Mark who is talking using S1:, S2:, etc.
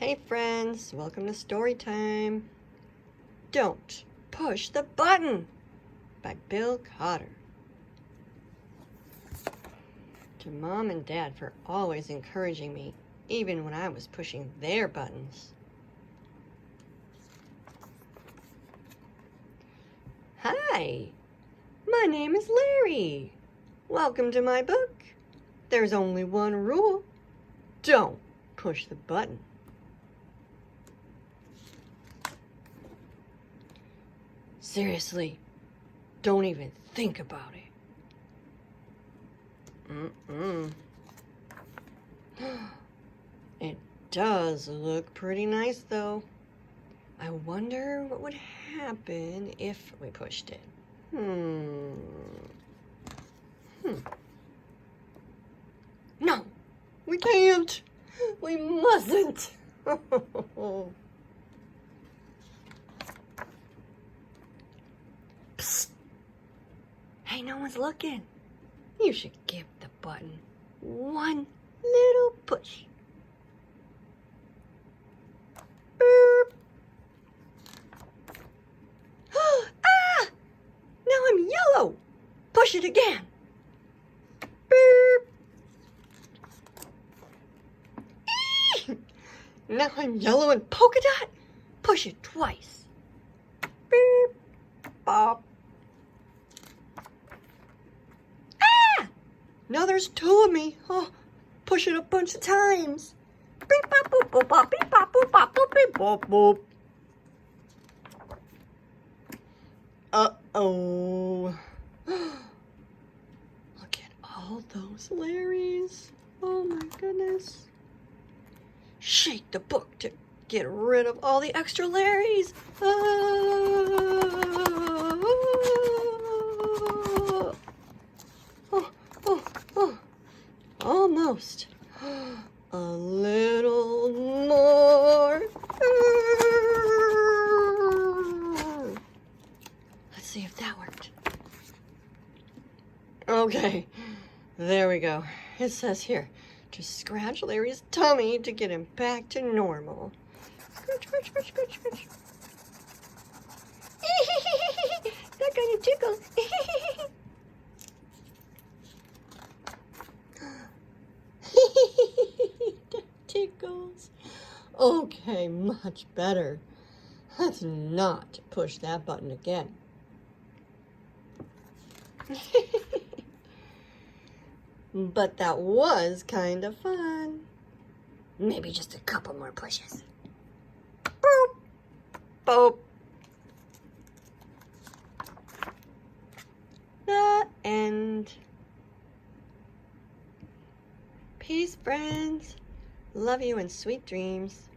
S1: Hey friends, welcome to story time. Don't Push the Button by Bill Cotter. To Mom and Dad for always encouraging me, even when I was pushing their buttons. Hi, my name is Larry. Welcome to my book. There's only one rule. Don't push the button. Seriously, don't even think about it. It does look pretty nice, though. I wonder what would happen if we pushed it. No, we can't. We mustn't. Psst. Hey, no one's looking. You should give the button one little push. Boop. Ah! Now I'm yellow. Push it again. Boop. Now I'm yellow and polka dot. Push it twice. Boop. Bop. Ah! Now there's two of me. Oh, push it a bunch of times. Beep bop boop boop bop beep bop boop bop boop beep bop boop. Uh-oh. Look at all those Larrys. Oh my goodness. Shake the book to get rid of all the extra Larrys. Almost. A little more. Let's see if that worked. Okay, there we go. It says here to scratch Larry's tummy to get him back to normal. Scratch, scratch, scratch, scratch, scratch. That kind of tickles. That tickles. Okay, much better. Let's not push that button again. But that was kind of fun. Maybe just a couple more pushes. Boop. Boop. The end. Peace, friends. Love you and sweet dreams.